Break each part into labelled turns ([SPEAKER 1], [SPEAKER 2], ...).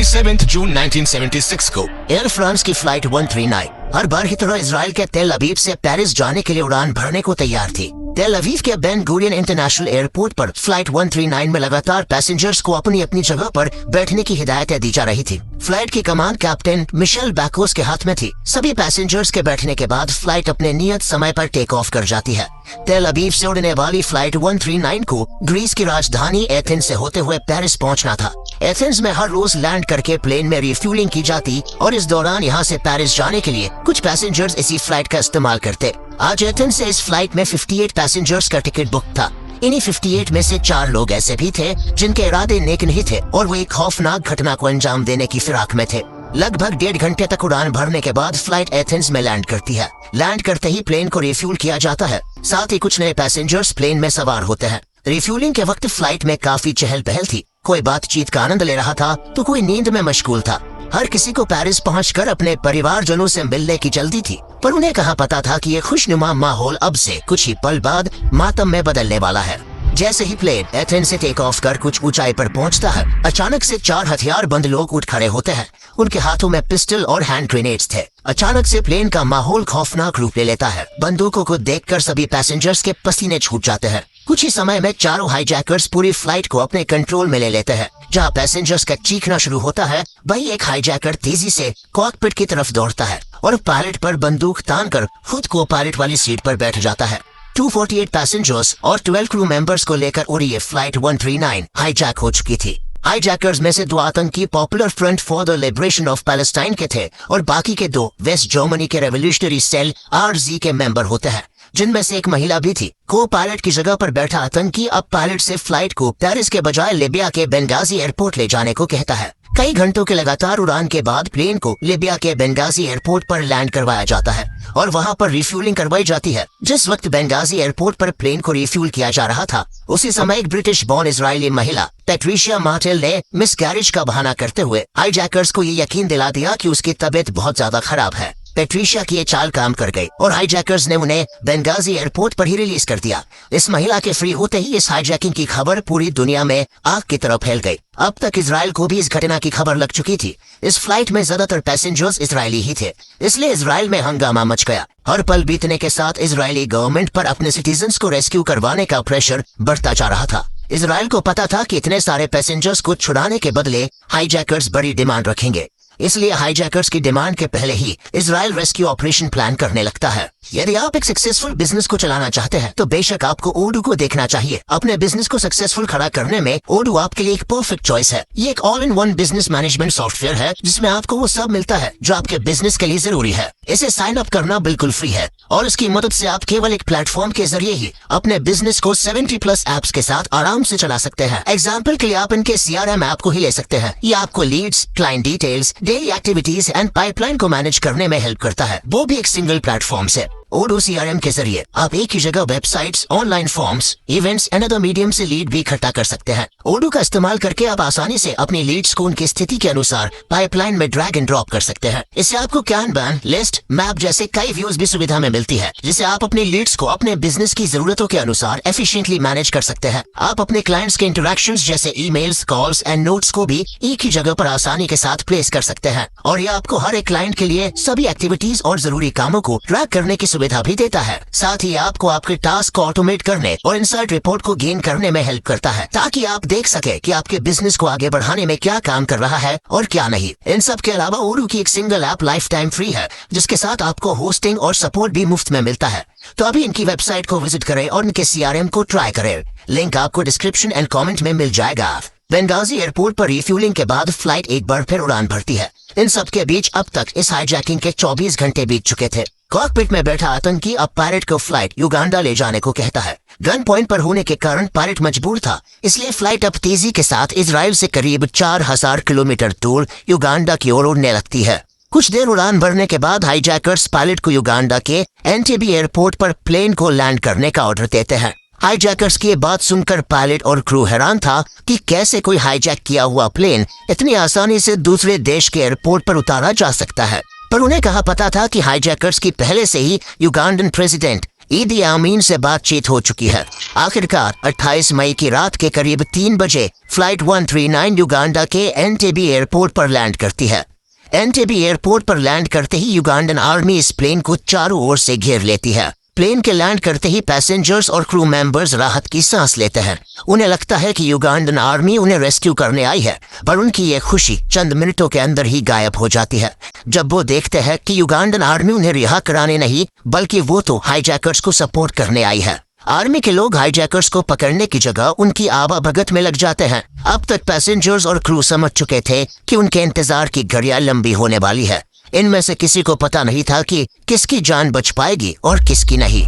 [SPEAKER 1] 27 जून 1976 को
[SPEAKER 2] air France की flight 139 हर बार की तरह इजराइल के तेल अवीव से पेरिस जाने के लिए उड़ान भरने को तैयार थी। तेल अवीव के बेन गुरियन इंटरनेशनल एयरपोर्ट पर फ्लाइट 139 में लगातार पैसेंजर्स को अपनी अपनी जगह पर बैठने की हिदायतें दी जा रही थी। फ्लाइट की कमान कैप्टन मिशेल बैकोस के हाथ में थी। सभी पैसेंजर्स के बैठने के बाद फ्लाइट अपने नियत समय पर टेक ऑफ कर जाती है। तेल अवीव से उड़ने वाली फ्लाइट 139 को ग्रीस की राजधानी एथेंस से होते हुए पेरिस पहुंचना था। एथेंस में हर रोज लैंड करके प्लेन में रिफ्यूलिंग की जाती और इस दौरान यहां से पेरिस जाने के लिए कुछ पैसेंजर्स इसी फ्लाइट का इस्तेमाल करते। आज एथेंस से इस फ्लाइट में 58 पैसेंजर्स का टिकट बुक था। इन्हीं 58 में से 4 लोग ऐसे भी थे जिनके इरादे नेक नहीं थे और वो एक खौफनाक घटना को अंजाम देने की फिराक में थे। लगभग 1.5 घंटे तक उड़ान भरने के बाद फ्लाइट एथेंस में लैंड करती है। लैंड करते ही प्लेन को रिफ्यूल किया जाता है। साथ ही कुछ नए पैसेंजर्स प्लेन में सवार होते हैं। रिफ्यूलिंग के वक्त फ्लाइट में काफी चहल पहल थी। कोई बातचीत का आनंद ले रहा था तो कोई नींद में मशगूल था। हर किसी को पेरिस पहुंचकर अपने परिवारजनों से मिलने की जल्दी थी, पर उन्हें कहाँ पता था कि ये खुशनुमा माहौल अब से कुछ ही पल बाद मातम में बदलने वाला है। जैसे ही प्लेन एथेंस से टेक ऑफ कर कुछ ऊंचाई पर पहुंचता है, अचानक से 4 हथियारबंद लोग उठ खड़े होते हैं। उनके हाथों में पिस्टल और हैंड ग्रेनेड्स थे। अचानक से प्लेन का माहौल खौफनाक रूप ले लेता है। बंदूकों को देखकर सभी पैसेंजर्स के पसीने छूट जाते हैं। कुछ ही समय में चारों हाईजैकर्स पूरी फ्लाइट को अपने कंट्रोल में ले लेते हैं। जहां पैसेंजर्स का चीखना शुरू होता है, वही एक हाईजैकर तेजी से कॉकपिट की तरफ दौड़ता है और पायलट पर बंदूक तानकर खुद को पायलट वाली सीट पर बैठ जाता है। 248 पैसेंजर्स और 12 क्रू मेंबर्स को लेकर उड़ी ये फ्लाइट 139 हाईजैक हो चुकी थी। हाईजैकर्स में से 2 आतंकी popular front for the liberation of Palestine के थे और बाकी के 2 वेस्ट जर्मनी के रेवोल्यूशनरी सेल RZ के मेंबर होते हैं, जिनमें से एक महिला भी थी। को पायलट की जगह पर बैठा आतंकी अब पायलट से फ्लाइट को पेरिस के बजाय लीबिया के बेंगाजी एयरपोर्ट ले जाने को कहता है। कई घंटों के लगातार उड़ान के बाद प्लेन को लीबिया के बेंगाजी एयरपोर्ट पर लैंड करवाया जाता है और वहां पर रिफ्यूलिंग करवाई जाती है। जिस वक्त बेंगाजी एयरपोर्ट पर प्लेन को रिफ्यूल किया जा रहा था, उसी समय एक ब्रिटिश बॉर्न इजरायली महिला पैट्रिशिया मार्टेल ने मिसकैरेज का बहाना करते हुए हाईजैकर्स को ये यकीन दिला दिया कि उसकी तबीयत बहुत ज्यादा खराब है। पैट्रिशिया की ये चाल काम कर गई और हाईजैकर्स ने उन्हें बेंगाजी एयरपोर्ट पर ही रिलीज कर दिया। इस महिला के फ्री होते ही इस हाईजैकिंग की खबर पूरी दुनिया में आग की तरह फैल गई। अब तक इजराइल को भी इस घटना की खबर लग चुकी थी। इस फ्लाइट में ज्यादातर पैसेंजर्स इजरायली ही थे, इसलिए इजराइल में हंगामा मच गया। हर पल बीतने के साथ इजरायली गवर्नमेंट पर अपने सिटीजन्स को रेस्क्यू करवाने का प्रेशर बढ़ता जा रहा था। इजराइल को पता था कि इतने सारे पैसेंजर्स को छुड़ाने के बदले हाईजैकर्स बड़ी डिमांड रखेंगे, इसलिए हाईजैकर्स की डिमांड के पहले ही इजराइल रेस्क्यू ऑपरेशन प्लान करने लगता है। यदि आप एक सक्सेसफुल बिजनेस को चलाना चाहते हैं तो बेशक आपको ओडू को देखना चाहिए। अपने बिजनेस को सक्सेसफुल खड़ा करने में ओडू आपके लिए एक परफेक्ट चॉइस है। ये एक all in one business management software है जिसमें आपको वो सब मिलता है जो आपके बिजनेस के लिए जरूरी है। इसे साइन अप करना बिल्कुल फ्री है और इसकी मदद से आप केवल एक प्लेटफॉर्म के जरिए ही अपने बिजनेस को 70+ एप्स के साथ आराम से चला सकते हैं। एग्जाम्पल के लिए आप इनके CRM ऐप को ही ले सकते हैं। ये आपको leads, client details, daily activities and pipeline को मैनेज करने में हेल्प करता है, वो भी एक सिंगल प्लेटफॉर्म से। ओडू CRM के जरिए आप एक ही जगह websites, online forms, events and other medium से लीड भी इकट्ठा कर सकते हैं। ओडू का इस्तेमाल करके आप आसानी से अपनी लीड्स को उनकी स्थिति के अनुसार पाइपलाइन में ड्रैग एंड ड्रॉप कर सकते हैं। इससे आपको कैनबान, लिस्ट, मैप जैसे कई व्यूज भी सुविधा में मिलती है, जिससे आप अपनी लीड्स को अपने बिजनेस की जरूरतों के अनुसार एफिशिएंटली मैनेज कर सकते हैं। आप अपने क्लाइंट्स के इंटरैक्शंस जैसे ईमेल्स, कॉल्स एंड नोट्स को भी एक ही जगह पर आसानी के साथ प्लेस कर सकते हैं और ये आपको हर एक क्लाइंट के लिए सभी एक्टिविटीज और जरूरी कामों को ट्रैक करने की सुविधा भी देता है। साथ ही आपको आपके टास्क को ऑटोमेट करने और इनसाइट रिपोर्ट को गेन करने में हेल्प करता है, ताकि आप देख सके कि आपके बिजनेस को आगे बढ़ाने में क्या काम कर रहा है और क्या नहीं। इन सब के अलावा ओडू की एक single app life time free है, जिसके साथ आपको होस्टिंग और सपोर्ट भी मुफ्त में मिलता है। तो अभी इनकी वेबसाइट को विजिट करें और इनके CRM को ट्राई करें। लिंक आपको डिस्क्रिप्शन एंड कॉमेंट में मिल जाएगा। बेंगाजी एयरपोर्ट पर रिफ्यूलिंग के बाद फ्लाइट एक बार फिर उड़ान भरती है। इन सब के बीच अब तक इस हाईजैकिंग के 24 घंटे बीत चुके थे। कॉकपिट में बैठा आतंकी अब पायलट को फ्लाइट युगांडा ले जाने को कहता है। गन पॉइंट पर होने के कारण पायलट मजबूर था, इसलिए फ्लाइट अब तेजी के साथ इजराइल से करीब 4000 किलोमीटर दूर युगांडा की ओर उड़ने लगती है। कुछ देर उड़ान भरने के बाद हाईजैकर्स पायलट को युगांडा के एंटेबे एयरपोर्ट पर प्लेन को लैंड करने का ऑर्डर देते हैं। हाईजैकर्स की ये बात सुनकर पायलट और क्रू हैरान था कि कैसे कोई हाईजैक किया हुआ प्लेन इतनी आसानी से दूसरे देश के एयरपोर्ट पर उतारा जा सकता है। पर उन्हें कहाँ पता था कि हाईजैकर्स की पहले से ही युगांडन प्रेसिडेंट ईदी आमीन से बातचीत हो चुकी है। आखिरकार 28 मई की रात के करीब 3 बजे फ्लाइट 139 युगांडा के एंटेबे एयरपोर्ट पर लैंड करती है। एंटेबे एयरपोर्ट पर लैंड करते ही युगांडन आर्मी इस प्लेन को चारों ओर से घेर लेती है। प्लेन के लैंड करते ही पैसेंजर्स और क्रू मेंबर्स राहत की सांस लेते हैं। उन्हें लगता है कि युगांडन आर्मी उन्हें रेस्क्यू करने आई है, पर उनकी ये खुशी चंद मिनटों के अंदर ही गायब हो जाती है जब वो देखते हैं कि युगांडन आर्मी उन्हें रिहा कराने नहीं बल्कि वो तो हाईजैकर्स को सपोर्ट करने आई है। आर्मी के लोग हाईजैकर्स को पकड़ने की जगह उनकी आवाभगत में लग जाते हैं। अब तक पैसेंजर्स और क्रू समझ चुके थे कि उनके इंतजार की घड़ियां लंबी होने वाली है। इनमें से किसी को पता नहीं था कि किसकी जान बच पाएगी और किसकी नहीं।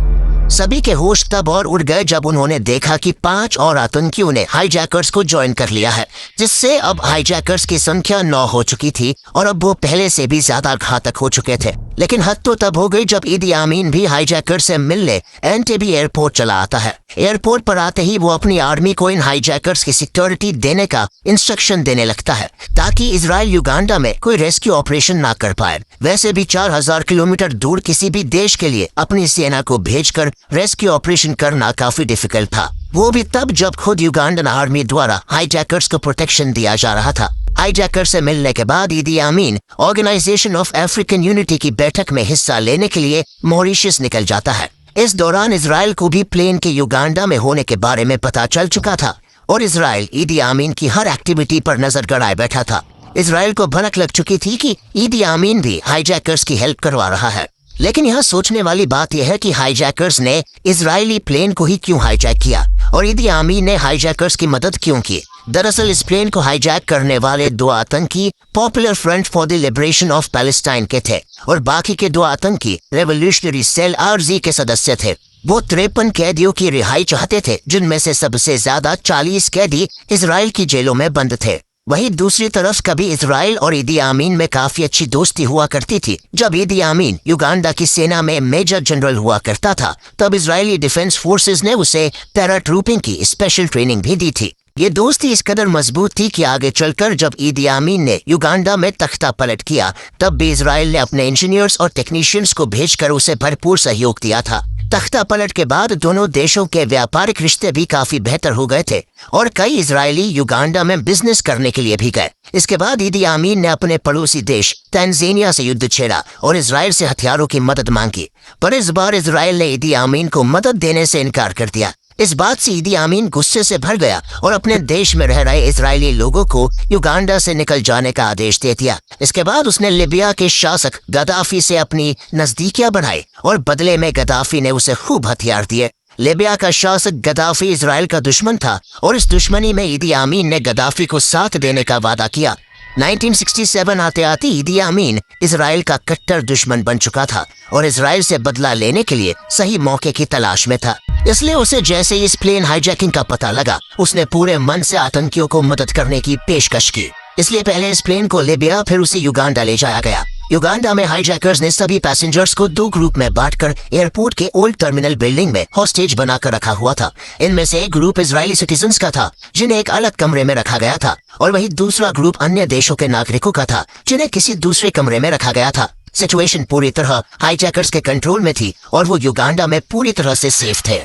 [SPEAKER 2] सभी के होश तब और उड़ गए जब उन्होंने देखा कि 5 और आतंकियों ने हाईजैकर्स को ज्वाइन कर लिया है, जिससे अब हाईजैकर्स की संख्या 9 हो चुकी थी और अब वो पहले से भी ज्यादा घातक हो चुके थे। लेकिन हद तो तब हो गई जब ईदी आमीन भी हाईजैकर से मिलने एंटेबे एयरपोर्ट चला आता है। एयरपोर्ट पर आते ही वो अपनी आर्मी को इन हाईजैकर्स की सिक्योरिटी देने का इंस्ट्रक्शन देने लगता है ताकि इजराइल युगांडा में कोई रेस्क्यू ऑपरेशन ना कर पाए। वैसे भी 4000 किलोमीटर दूर किसी भी देश के लिए अपनी सेना को भेजकर रेस्क्यू ऑपरेशन करना काफी डिफिकल्ट था, वो भी तब जब खुद युगांडन आर्मी द्वारा हाईजैकर्स को प्रोटेक्शन दिया जा रहा था। हाईजैकर से मिलने के बाद ईदी आमीन ऑर्गेनाइजेशन ऑफ अफ्रीकन यूनिटी की बैठक में हिस्सा लेने के लिए मॉरिशस निकल जाता है। इस दौरान इजराइल को भी प्लेन के युगांडा में होने के बारे में पता चल चुका था और इजराइल ईदी आमीन की हर एक्टिविटी पर नजर गड़ाए बैठा था। इजराइल को भनक लग चुकी थी कि ईदी आमीन भी हाईजैकर्स की हेल्प करवा रहा है। लेकिन यहाँ सोचने वाली बात यह है कि हाईजैकर्स ने इजरायली प्लेन को ही क्यों हाईजैक किया और ईदी आमीन ने हाईजैकर्स की मदद क्यों की। दरअसल इस प्लेन को हाईजैक करने वाले 2 आतंकी popular front for the liberation of Palestine के थे और बाकी के 2 आतंकी रेवोल्यूशनरी सेल आरजी के सदस्य थे। वो 53 कैदियों की रिहाई चाहते थे, जिनमें से सबसे ज्यादा 40 कैदी इजराइल की जेलों में बंद थे। वहीं दूसरी तरफ कभी इजराइल और ईदी आमीन में काफी अच्छी दोस्ती हुआ करती थी। जब ईदी आमीन युगांडा की सेना में मेजर जनरल हुआ करता था, तब इजरायली डिफेंस फोर्सेस ने उसे पैराट्रूपिंग की स्पेशल ट्रेनिंग भी दी थी। ये दोस्ती इस कदर मजबूत थी कि आगे चलकर जब ईदी आमीन ने युगांडा में तख्ता पलट किया, तब भी इजराइल ने अपने इंजीनियर्स और टेक्नीशियंस को भेजकर उसे भरपूर सहयोग दिया था। तख्ता पलट के बाद दोनों देशों के व्यापारिक रिश्ते भी काफी बेहतर हो गए थे और कई इजरायली युगांडा में बिजनेस करने के लिए भी गए। इसके बाद ईदी आमीन ने अपने पड़ोसी देश तंजानिया से युद्ध छेड़ा और इजराइल से हथियारों की मदद मांगी, पर इस बार इजराइल ने ईदी आमीन को मदद देने से इनकार कर दिया। इस बात से ईदी आमीन गुस्से से भर गया और अपने देश में रह रहे इजरायली लोगों को युगांडा से निकल जाने का आदेश दे दिया। इसके बाद उसने लिबिया के शासक गद्दाफी से अपनी नजदीकियां बढ़ाई और बदले में गद्दाफी ने उसे खूब हथियार दिए। लिबिया का शासक गद्दाफी इजराइल का दुश्मन था और इस दुश्मनी में ईदी आमीन ने गद्दाफी को साथ देने का वादा किया। 1967 आते आते ईदी आमीन इजराइल का कट्टर दुश्मन बन चुका था और इजराइल से बदला लेने के लिए सही मौके की तलाश में था। इसलिए उसे जैसे ही इस प्लेन हाईजैकिंग का पता लगा, उसने पूरे मन से आतंकियों को मदद करने की पेशकश की। इसलिए पहले इस प्लेन को लिबिया फिर उसे युगांडा ले जाया गया। युगांडा में हाईजैकर्स ने सभी पैसेंजर्स को 2 ग्रुप में बांटकर एयरपोर्ट के ओल्ड टर्मिनल बिल्डिंग में हॉस्टेज बनाकर रखा हुआ था। इनमें से एक ग्रुप इजरायली सिटीजन्स का था, जिन्हें एक अलग कमरे में रखा गया था, और वही दूसरा ग्रुप अन्य देशों के नागरिकों का था, जिन्हें किसी दूसरे कमरे में रखा गया था। सिचुएशन पूरी तरह हाईजैकर्स के कंट्रोल में थी और वो युगांडा में पूरी तरह से सेफ थे।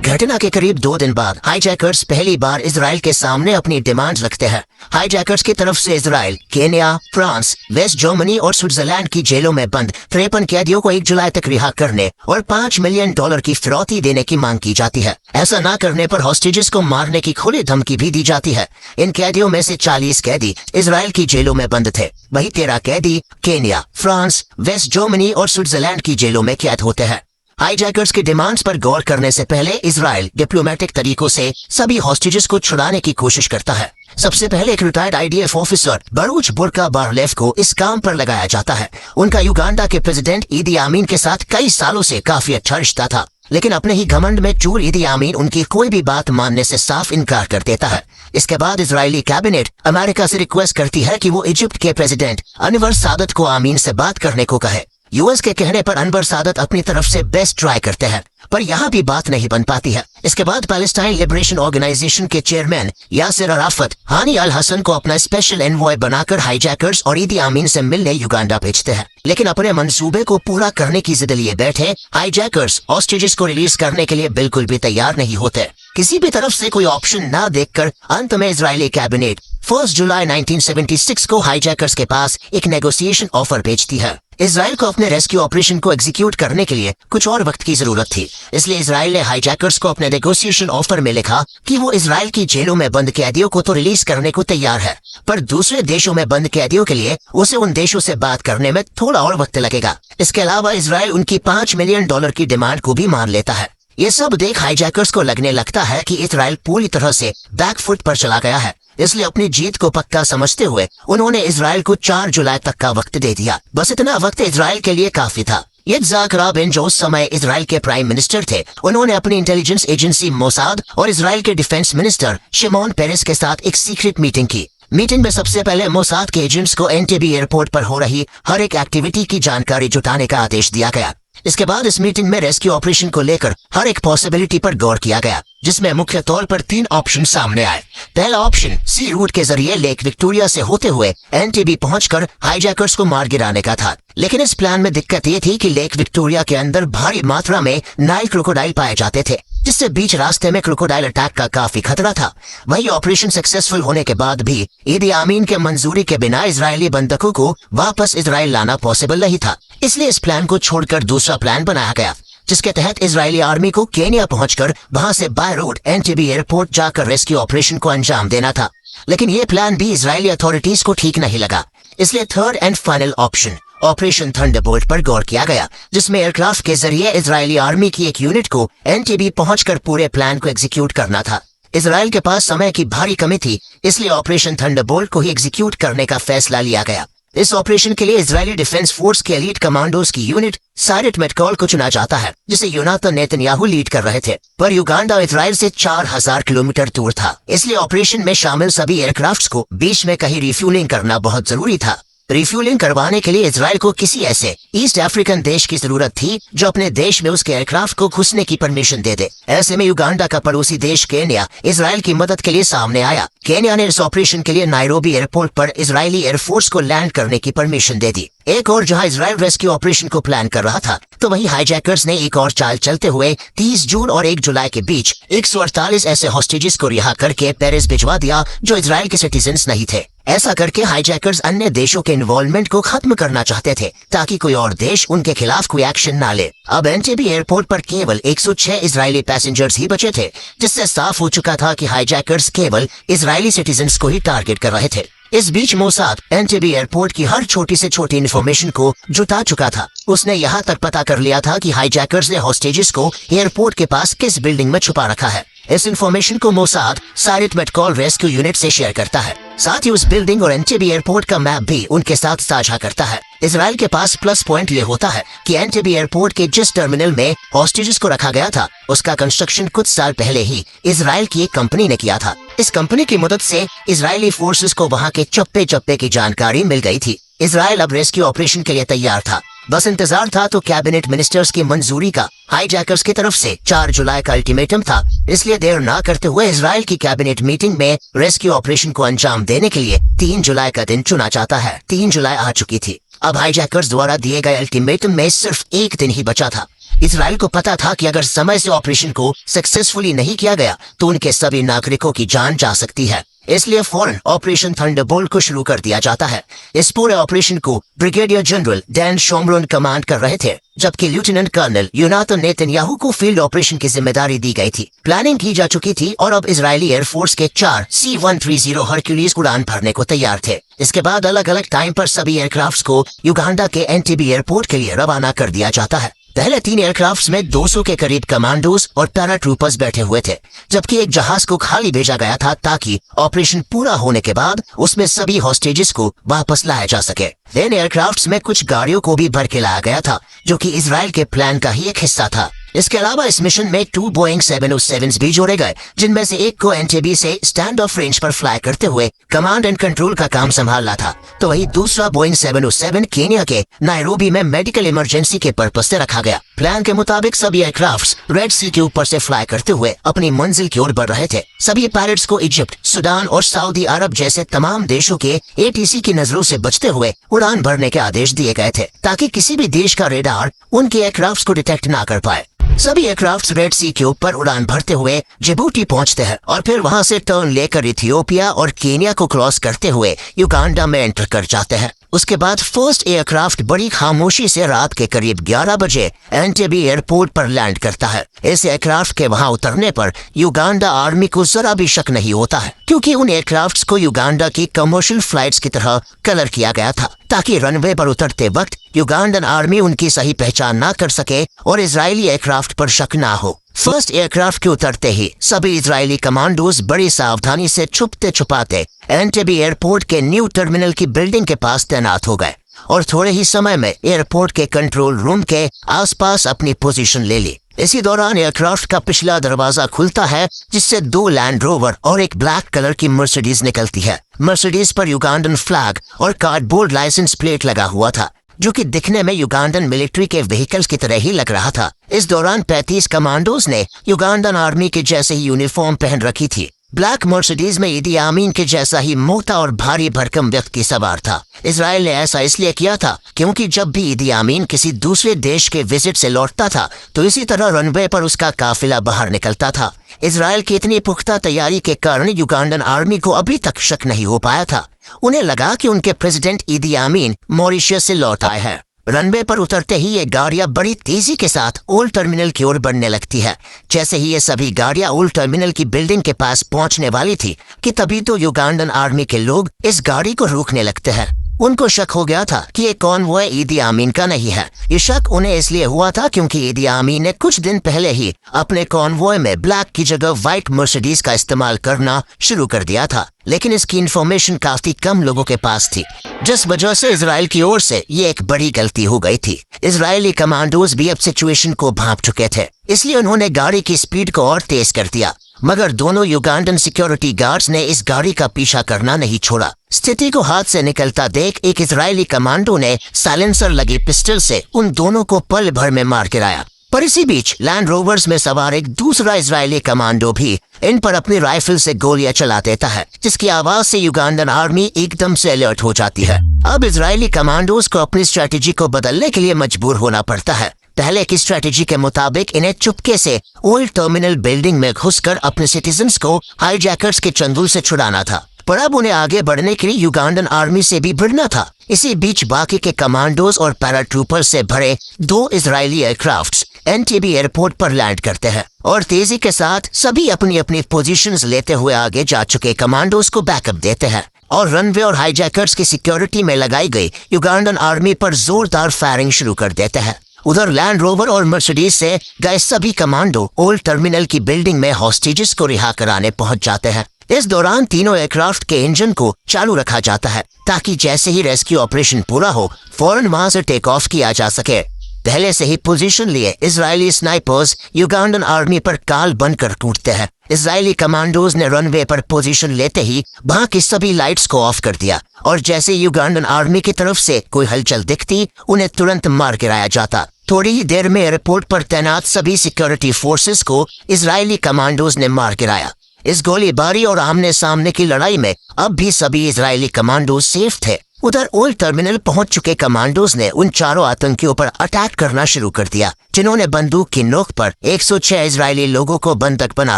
[SPEAKER 2] घटना के करीब 2 दिन बाद हाईजैकर्स पहली बार इजराइल के सामने अपनी डिमांड रखते हैं। हाईजैकर्स की तरफ से Israel, Kenya, France, West Germany और स्विट्जरलैंड की जेलों में बंद 53 कैदियों को 1 जुलाई तक रिहा करने और $5 मिलियन की फिरौती देने की मांग की जाती है। ऐसा न करने पर हॉस्टेजेस को मारने की खुली धमकी भी दी जाती है। इन कैदियों में से 40 कैदी इजराइल की जेलों में बंद थे, वही 13 कैदी केन्या, फ्रांस, वेस्ट जर्मनी और स्विट्जरलैंड की जेलों में कैद होते हैं। हाईजैकर्स की डिमांड्स पर गौर करने से पहले इजराइल डिप्लोमेटिक तरीकों से सभी हॉस्टेजेस को छुड़ाने की कोशिश करता है। सबसे पहले एक रिटायर्ड आईडीएफ ऑफिसर बरूच बुर्का बारलेफ को इस काम पर लगाया जाता है। उनका युगांडा के प्रेसिडेंट ईदी आमीन के साथ कई सालों से काफी अच्छा रिश्ता था, लेकिन अपने ही घमंड में चूर ईदी आमीन उनकी कोई भी बात मानने से साफ इनकार कर देता है। इसके बाद इजरायली कैबिनेट अमेरिका से रिक्वेस्ट करती है कि वो इजिप्ट के प्रेसिडेंट अनवर सादत को आमीन से बात करने को कहे। यूएस के कहने पर अनवर सादत अपनी तरफ से बेस्ट ट्राई करते हैं, पर यहाँ भी बात नहीं बन पाती है। इसके बाद पैलेस्टाइन लिबरेशन ऑर्गेनाइजेशन के चेयरमैन यासिर अराफत हानी अल हसन को अपना स्पेशल एनवॉय बनाकर हाईजैकर्स और ईदी आमीन से मिलने युगांडा भेजते हैं। लेकिन अपने मंसूबे को पूरा करने की जिद लिए बैठे हाईजैकर्स हॉस्टेजेस को रिलीज करने के लिए बिल्कुल भी तैयार नहीं होते। किसी भी तरफ से कोई ऑप्शन ना देखकर अंत में इजरायली कैबिनेट 1 जुलाई 1976 को हाईजैकर्स के पास एक नेगोशिएशन ऑफर भेजती है। इजराइल को अपने रेस्क्यू ऑपरेशन को एग्जीक्यूट करने के लिए कुछ और वक्त की जरूरत थी, इसलिए इजराइल ने हाईजैकर्स को अपने नेगोशिएशन ऑफर में लिखा कि वो इजराइल की जेलों में बंद कैदियों को तो रिलीज करने को तैयार है, पर दूसरे देशों में बंद कैदियों के लिए उसे उन देशों से बात करने में थोड़ा और वक्त लगेगा। इसके अलावा इजराइल उनकी $5 मिलियन की डिमांड को भी मान लेता है। ये सब देख हाईजैकर्स को लगने लगता है कि इजराइल पूरी तरह से बैकफुट पर चला गया है, इसलिए अपनी जीत को पक्का समझते हुए उन्होंने इजराइल को 4 जुलाई तक का वक्त दे दिया। बस इतना वक्त इजराइल के लिए काफी था। यित्ज़हाक राबिन जो उस समय इजराइल के प्राइम मिनिस्टर थे, उन्होंने अपनी इंटेलिजेंस एजेंसी मोसाद और इजराइल के डिफेंस मिनिस्टर शिमोन पेरेस के साथ एक सीक्रेट मीटिंग की। मीटिंग में सबसे पहले मोसाद के एजेंट्स को एनटीबी एयरपोर्ट पर हो रही हर एक एक्टिविटी की जानकारी जुटाने का आदेश दिया गया। इसके बाद इस मीटिंग में रेस्क्यू ऑपरेशन को लेकर हर एक पॉसिबिलिटी पर गौर किया गया, जिसमें मुख्य तौर पर 3 ऑप्शन सामने आए। पहला ऑप्शन सी रूट के जरिए लेक विक्टोरिया से होते हुए एनटीबी पहुंचकर हाईजैकर्स को मार गिराने का था। लेकिन इस प्लान में दिक्कत ये थी कि लेक विक्टोरिया के अंदर भारी मात्रा में नाइल क्रोकोडाइल पाए जाते थे, जिससे बीच रास्ते में क्रोकोडाइल अटैक का काफी खतरा था। वही ऑपरेशन सक्सेसफुल होने के बाद भी ईदी आमीन के मंजूरी के बिना इजरायली बंधकों को वापस इजराइल लाना पॉसिबल नहीं था, इसलिए इस प्लान को छोड़कर दूसरा प्लान बनाया गया, जिसके तहत इजरायली आर्मी को केनिया पहुंचकर वहां से बाय रोड एनटीबी एयरपोर्ट जाकर रेस्क्यू ऑपरेशन को अंजाम देना था। लेकिन ये प्लान भी इजरायली अथॉरिटीज को ठीक नहीं लगा, इसलिए third and final option operation Thunderbolt पर गौर किया गया, जिसमें एयरक्राफ्ट के जरिए इजरायली आर्मी की एक यूनिट को एनटीबी पहुंचकर पूरे प्लान को एग्जीक्यूट करना था। इजराइल के पास समय की भारी कमी थी, इसलिए ऑपरेशन थंडरबोल्ट को ही एग्जीक्यूट करने का फैसला लिया गया। इस ऑपरेशन के लिए इजरायली डिफेंस फोर्स के एलीट कमांडोज की यूनिट साइरेट मेटकॉल को चुना जाता है, जिसे योनाथन नेतन्याहू लीड कर रहे थे। पर युगांडा इजराइल से 4000 किलोमीटर दूर था, इसलिए ऑपरेशन में शामिल सभी एयरक्राफ्ट्स को बीच में कहीं रिफ्यूलिंग करना बहुत जरूरी था। रिफ्यूलिंग करवाने के लिए इजराइल को किसी ऐसे ईस्ट अफ्रीकन देश की जरूरत थी जो अपने देश में उसके एयरक्राफ्ट को घुसने की परमिशन दे दे। ऐसे में युगांडा का पड़ोसी देश केन्या इजराइल की मदद के लिए सामने आया। केन्या ने इस ऑपरेशन के लिए नायरोबी एयरपोर्ट पर इजरायली एयरफोर्स को लैंड करने की परमिशन दे दी। एक और जहां इजराइल रेस्क्यू ऑपरेशन को प्लान कर रहा था, तो वहीं हाईजैकर्स ने एक और चाल चलते हुए 30 जून और 1 जुलाई के बीच 148 ऐसे हॉस्टेजेस को रिहा करके पेरिस भिजवा दिया जो इजराइल के सिटीजन्स नहीं थे। ऐसा करके हाईजैकर्स अन्य देशों के इन्वॉल्वमेंट को खत्म करना चाहते थे, ताकि कोई और देश उनके खिलाफ कोई एक्शन ना ले। अब एनटीबी एयरपोर्ट पर केवल 106 इजरायली पैसेंजर्स ही बचे थे, जिससे साफ हो चुका था कि हाईजैकर्स केवल इजरायली सिटीजन्स को ही टारगेट कर रहे थे। इस बीच मोसाद एनटीबी एयरपोर्ट की हर छोटी से छोटी इन्फॉर्मेशन को जुटा चुका था। उसने यहाँ तक पता कर लिया था कि हाईजैकर्स ने हॉस्टेजेस को एयरपोर्ट के पास किस बिल्डिंग में छुपा रखा है। इस इन्फॉर्मेशन को मोसाद साइरेट मेटकॉल रेस्क्यू यूनिट से शेयर करता है, साथ ही उस बिल्डिंग और एनटीबी एयरपोर्ट का मैप भी उनके साथ साझा करता है। इजराइल के पास प्लस पॉइंट ये होता है कि एनटीबी एयरपोर्ट के जिस टर्मिनल में हॉस्टेजेस को रखा गया था, उसका कंस्ट्रक्शन कुछ साल पहले ही इजराइल की एक कंपनी ने किया था। इस कंपनी की मदद से इजरायली फोर्सेस को वहां के चप्पे चप्पे की जानकारी मिल गई थी। इजराइल अब रेस्क्यू ऑपरेशन के लिए तैयार था, बस इंतजार था तो कैबिनेट मिनिस्टर्स की मंजूरी का। हाईजैकर्स की तरफ से 4 जुलाई का अल्टीमेटम था, इसलिए देर ना करते हुए इजराइल की कैबिनेट मीटिंग में रेस्क्यू ऑपरेशन को अंजाम देने के लिए 3 जुलाई का दिन चुना जाता है। 3 जुलाई आ चुकी थी। अब हाईजैकर्स द्वारा दिए गए अल्टीमेटम में सिर्फ एक दिन ही बचा था। इजराइल को पता था कि अगर समय से ऑपरेशन को सक्सेसफुली नहीं किया गया तो उनके सभी नागरिकों की जान जा सकती है, इसलिए फौरन ऑपरेशन थंडरबोल्ट को शुरू कर दिया जाता है। इस पूरे ऑपरेशन को brigadier general Dan Shomron command कर रहे थे, जबकि लेफ्टिनेंट कर्नल योनाथन नेतन्याहू को फील्ड ऑपरेशन की जिम्मेदारी दी गई थी। प्लानिंग की जा चुकी थी और अब इजरायली एयरफोर्स के 4 C-130 हरक्यूलिस उड़ान भरने को तैयार थे। इसके बाद अलग अलग टाइम पर सभी एयरक्राफ्ट को युगांडा के एनटीबी एयरपोर्ट के लिए रवाना कर दिया जाता है। पहले 3 एयरक्राफ्ट्स में 200 के करीब कमांडोज और पैराट्रूपर्स बैठे हुए थे, जबकि एक जहाज को खाली भेजा गया था ताकि ऑपरेशन पूरा होने के बाद उसमें सभी हॉस्टेजेस को वापस लाया जा सके। इन एयरक्राफ्ट्स में कुछ गाड़ियों को भी भर के लाया गया था, जो कि इजराइल के प्लान का ही एक हिस्सा था। इसके अलावा इस मिशन में 2 बोइंग 707 भी जोड़े गए, जिनमें से एक को एनटीबी से स्टैंड ऑफ रेंज पर फ्लाई करते हुए कमांड एंड कंट्रोल का काम संभालना था, तो वही दूसरा बोइंग 707 केन्या के नायरोबी में मेडिकल इमरजेंसी के पर्पज से रखा गया। प्लान के मुताबिक सभी एयरक्राफ्ट रेड सी के ऊपर से फ्लाई करते हुए अपनी मंजिल की ओर बढ़ रहे थे। सभी पायलट्स को इजिप्ट, सूडान और सऊदी अरब जैसे तमाम देशों के एटीसी की नजरों से बचते हुए उड़ान भरने के आदेश दिए गए थे, ताकि किसी भी देश का रेडार उनके एयरक्राफ्ट को डिटेक्ट ना कर पाए। सभी एयरक्राफ्ट रेड सी के ऊपर उड़ान भरते हुए जिबूटी पहुंचते हैं और फिर वहां से टर्न लेकर इथियोपिया और केन्या को क्रॉस करते हुए युगांडा में एंटर कर जाते हैं। उसके बाद फर्स्ट एयरक्राफ्ट बड़ी खामोशी से रात के करीब 11 बजे एंटेबी एयरपोर्ट पर लैंड करता है। इस एयरक्राफ्ट के वहां उतरने पर युगांडा आर्मी को जरा भी शक नहीं होता है, क्योंकि उन एयरक्राफ्ट्स को युगांडा की कमर्शियल फ्लाइट्स की तरह कलर किया गया था, ताकि रनवे पर उतरते वक्त युगांडन आर्मी उनकी सही पहचान ना कर सके और इजरायली एयरक्राफ्ट पर शक ना हो। फर्स्ट एयरक्राफ्ट के उतरते ही सभी इजरायली कमांडोज बड़ी सावधानी से छुपते छुपाते एंटेबी एयरपोर्ट के न्यू टर्मिनल की बिल्डिंग के पास तैनात हो गए और थोड़े ही समय में एयरपोर्ट के कंट्रोल रूम के आसपास अपनी पोजीशन ले ली। इसी दौरान एयरक्राफ्ट का पिछला दरवाजा खुलता है, जिससे 2 लैंड रोवर और एक ब्लैक कलर की मर्सिडीज निकलती है। मर्सिडीज पर युगांडन फ्लैग और कार्डबोर्ड लाइसेंस प्लेट लगा हुआ था, जो कि दिखने में युगांडन मिलिट्री के व्हीकल्स की तरह ही लग रहा था। इस दौरान 35 कमांडोज ने युगांडन आर्मी के जैसे ही यूनिफॉर्म पहन रखी थी। ब्लैक मर्सिडीज में ईदी आमीन के जैसा ही मोटा और भारी भरकम व्यक्ति सवार था। इजराइल ने ऐसा इसलिए किया था क्योंकि जब भी ईदी आमीन किसी दूसरे देश के विजिट से लौटता था, तो इसी तरह रनवे पर उसका काफिला बाहर निकलता था। इजराइल की इतनी पुख्ता तैयारी के कारण युगांडन आर्मी को अभी तक शक नहीं हो पाया था। उन्हें लगा कि उनके प्रेसिडेंट ईदी आमीन मॉरिशस से लौट आए हैं। रनवे पर उतरते ही ये गाड़ियां बड़ी तेजी के साथ ओल्ड टर्मिनल की ओर बढ़ने लगती है। जैसे ही ये सभी गाड़ियां ओल्ड टर्मिनल की बिल्डिंग के पास पहुंचने वाली थी कि तभी तो युगांडन आर्मी के लोग इस गाड़ी को रोकने लगते हैं। उनको शक हो गया था कि ये कॉन्वॉय ईदी आमीन का नहीं है। ये शक उन्हें इसलिए हुआ था क्योंकि ईदी आमीन ने कुछ दिन पहले ही अपने कॉन्वॉय में ब्लैक की जगह व्हाइट मर्सिडीज का इस्तेमाल करना शुरू कर दिया था, लेकिन इसकी इन्फॉर्मेशन काफी कम लोगों के पास थी, जिस वजह से इजराइल की ओर से ये एक बड़ी गलती हो गई थी। इजरायली कमांडोज भी अब सिचुएशन को भांप चुके थे, इसलिए उन्होंने गाड़ी की स्पीड को और तेज कर दिया, मगर दोनों युगांडन सिक्योरिटी गार्ड्स ने इस गाड़ी का पीछा करना नहीं छोड़ा। स्थिति को हाथ से निकलता देख एक इजरायली कमांडो ने साइलेंसर लगी पिस्टल से उन दोनों को पल भर में मार गिराया। पर इसी बीच लैंड रोवर्स में सवार एक दूसरा इजरायली कमांडो भी इन पर अपनी राइफल से गोलियां चला देता है, जिसकी आवाज से युगांडन आर्मी एकदम से अलर्ट हो जाती है। अब इजरायली कमांडोज को अपनी स्ट्रेटेजी को बदलने के लिए मजबूर होना पड़ता है। पहले की स्ट्रेटेजी के मुताबिक इन्हें चुपके से ओल्ड टर्मिनल बिल्डिंग में घुसकर अपने सिटीजन्स को हाईजैकर्स के चंगुल से छुड़ाना था, पर अब उन्हें आगे बढ़ने के लिए युगांडन आर्मी से भी भिड़ना था। इसी बीच बाकी के कमांडोज और पैराट्रूपर्स से भरे 2 इजरायली एयरक्राफ्ट्स एंटेबी एयरपोर्ट पर लैंड करते हैं और तेजी के साथ सभी अपनी अपनी पोजीशंस लेते हुए आगे जा चुके कमांडोज को बैकअप देते हैं और रनवे और हाईजैकर्स की सिक्योरिटी में लगाई गई युगांडन आर्मी पर जोरदार फायरिंग शुरू कर देते हैं। उधर लैंड रोवर और मर्सिडीज से गए सभी कमांडो ओल्ड टर्मिनल की बिल्डिंग में हॉस्टेजेस को रिहा कराने पहुंच जाते हैं। इस दौरान तीनों एयरक्राफ्ट के इंजन को चालू रखा जाता है, ताकि जैसे ही रेस्क्यू ऑपरेशन पूरा हो फौरन वहां से टेक ऑफ किया जा सके। पहले से ही पोजीशन लिए इजरायली स्नाइपर्स युगांडन आर्मी पर काल बनकर टूटते हैं। इजरायली कमांडोज ने रनवे पर पोजीशन लेते ही वहां की सभी लाइट्स को ऑफ कर दिया और जैसे युगांडन आर्मी की तरफ से कोई हलचल दिखती उन्हें तुरंत मार गिराया जाता। थोड़ी ही देर में एयरपोर्ट पर तैनात सभी सिक्योरिटी फोर्सेस को इजरायली कमांडोज ने मार गिराया। इस गोलीबारी और आमने सामने की लड़ाई में अब भी सभी इजरायली कमांडोज सेफ थे। उधर ओल्ड टर्मिनल पहुंच चुके कमांडोज ने उन चारों आतंकियों पर अटैक करना शुरू कर दिया, जिन्होंने बंदूक की नोक पर 106 इजरायली लोगों को बंधक बना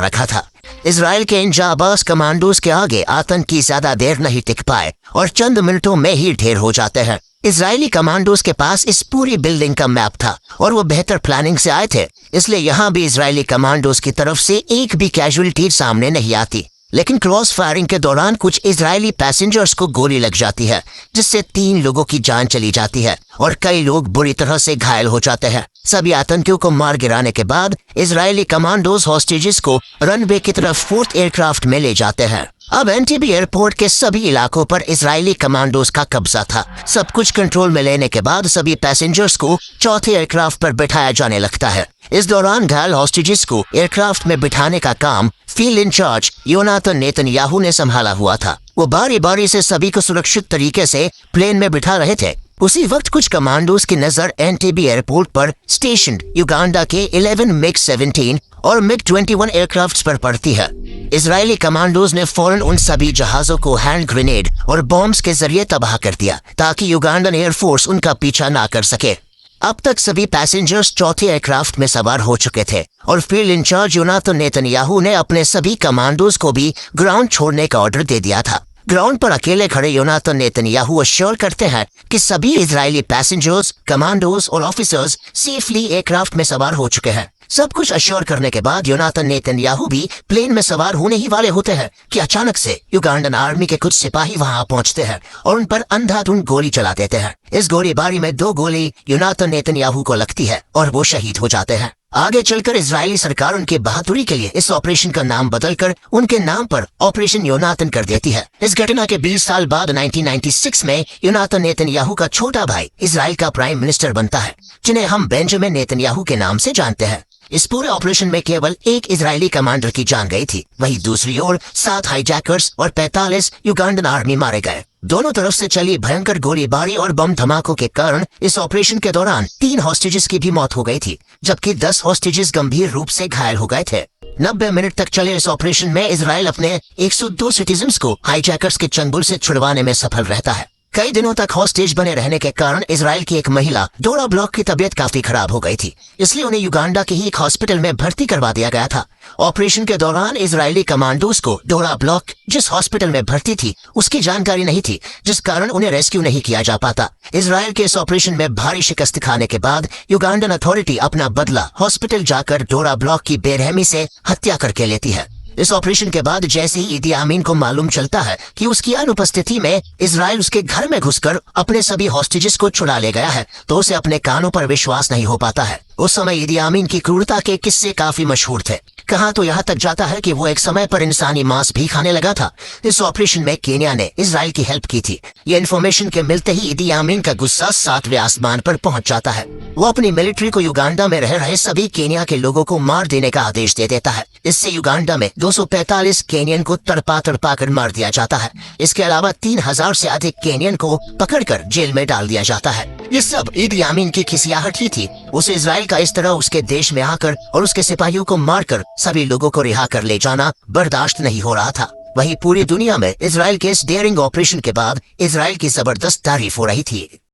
[SPEAKER 2] रखा था। इजराइल के इन जाबाज कमांडोज के आगे आतंकी ज्यादा देर नहीं टिक पाए और चंद मिनटों में ही ढेर हो जाते हैं। इजरायली कमांडोज के पास इस पूरी बिल्डिंग का मैप था और वो बेहतर प्लानिंग से आए थे, इसलिए यहाँ भी इजरायली कमांडोज की तरफ से एक भी कैजुअलिटी सामने नहीं आती। लेकिन क्रॉस फायरिंग के दौरान कुछ इजरायली पैसेंजर्स को गोली लग जाती है, जिससे 3 लोगों की जान चली जाती है और कई लोग बुरी तरह से घायल हो जाते हैं। सभी आतंकियों को मार गिराने के बाद इजरायली कमांडोज हॉस्टेजेस को रनवे की तरफ 4th एयरक्राफ्ट में ले जाते हैं। अब एंटीबी एयरपोर्ट के सभी इलाकों पर इजरायली कमांडोज का कब्जा था। सब कुछ कंट्रोल में लेने के बाद सभी पैसेंजर्स को चौथे एयरक्राफ्ट पर बिठाया जाने लगता है। इस दौरान घायल हॉस्टेजेस को एयरक्राफ्ट में बिठाने का काम फील्ड इंचार्ज योनाथन नेतन्याहू ने संभाला हुआ था। वो बारी बारी से सभी को सुरक्षित तरीके से प्लेन में बिठा रहे थे। उसी वक्त कुछ कमांडोज की नजर एंटीबी एयरपोर्ट पर स्टेशन युगांडा के 11 MiG-17 और MiG-21 एयरक्राफ्ट्स पर पड़ती है। इजरायली कमांडोज ने फौरन उन सभी जहाजों को हैंड ग्रेनेड और बॉम्ब्स के जरिए तबाह कर दिया ताकि युगांडन एयरफोर्स उनका पीछा ना कर सके। अब तक सभी पैसेंजर्स चौथे एयरक्राफ्ट में सवार हो चुके थे और फील्ड इंचार्ज योनाथन नेतन्याहू ने अपने सभी कमांडोज को भी ग्राउंड छोड़ने का ऑर्डर दे दिया था। ग्राउंड पर अकेले खड़े योनाथन नेतन्याहू अश्योर करते हैं कि सभी इजरायली पैसेंजर्स, कमांडोज और ऑफिसर्स सेफली एयरक्राफ्ट में सवार हो चुके हैं। सब कुछ अश्योर करने के बाद योनाथन नेतन्याहू भी प्लेन में सवार होने ही वाले होते हैं कि अचानक से युगांडन आर्मी के कुछ सिपाही वहां पहुंचते हैं और उन पर अंधाधुंध गोली चला देते हैं। इस गोलीबारी में 2 गोली योनाथन नेतन्याहू को लगती है और वो शहीद हो जाते हैं। आगे चलकर इजरायली सरकार उनके बहादुरी के लिए इस ऑपरेशन का नाम बदलकर उनके नाम पर ऑपरेशन योनाथन कर देती है। इस घटना के 20 साल बाद 1996 में योनाथन नेतन्याहू का छोटा भाई इजराइल का प्राइम मिनिस्टर बनता है, जिन्हें हम बेंजामिन नेतन्याहू के नाम से जानते हैं। इस पूरे ऑपरेशन में केवल एक इजरायली कमांडर की जान गई थी। वहीं दूसरी ओर 7 हाईजैकर्स और 45 युगांडन आर्मी मारे गए। दोनों तरफ से चली भयंकर गोलीबारी और बम धमाकों के कारण इस ऑपरेशन के दौरान 3 हॉस्टेजेस की भी मौत हो गई थी, जबकि 10 हॉस्टेजेस गंभीर रूप से घायल हो गए थे। 90 मिनट तक चले इस ऑपरेशन में इजराइल अपने 102 सिटीजन्स को हाईजैकर्स के चंगुल से छुड़वाने में सफल रहता है। कई दिनों तक हॉस्टेज बने रहने के कारण इजराइल की एक महिला डोरा ब्लॉक की तबीयत काफी खराब हो गई थी, इसलिए उन्हें युगांडा के ही एक हॉस्पिटल में भर्ती करवा दिया गया था। ऑपरेशन के दौरान इजरायली कमांडोज को डोरा ब्लॉक जिस हॉस्पिटल में भर्ती थी उसकी जानकारी नहीं थी, जिस कारण उन्हें रेस्क्यू नहीं किया जा पाता। इजराइल के इस ऑपरेशन में भारी शिकस्त खाने के बाद युगांडन अथॉरिटी अपना बदला हॉस्पिटल जाकर डोरा ब्लॉक की बेरहमी से हत्या करके लेती है। इस ऑपरेशन के बाद जैसे ही ईदी आमीन को मालूम चलता है कि उसकी अनुपस्थिति में इजराइल उसके घर में घुसकर अपने सभी हॉस्टेजेस को छुड़ा ले गया है, तो उसे अपने कानों पर विश्वास नहीं हो पाता है। उस समय ईदी आमीन की क्रूरता के किस्से काफी मशहूर थे। कहा तो यहाँ तक जाता है कि वो एक समय पर इंसानी मांस भी खाने लगा था। इस ऑपरेशन में केन्या ने इजराइल की हेल्प की थी। ये इन्फॉर्मेशन के मिलते ही ईदी आमीन का गुस्सा 7वें आसमान पर पहुंच जाता है। वो अपनी मिलिट्री को युगांडा में रह रहे सभी केन्या के लोगों को मार देने का आदेश दे देता है। इससे युगांडा में 245 केनियन को तड़पा कर मार दिया जाता है। इसके अलावा 3000 से अधिक केनियन को पकड़कर जेल में डाल दिया जाता है। ये सब ईदी आमीन की खिसियाहट ही थी। उसे इजराइल का इस तरह उसके देश में आकर और उसके सिपाहियों को मारकर सभी लोगों को रिहा कर ले जाना बर्दाश्त नहीं हो रहा था। वहीं पूरी दुनिया में इजराइल के इस डेयरिंग ऑपरेशन के बाद इजराइल की जबरदस्त तारीफ हो रही थी।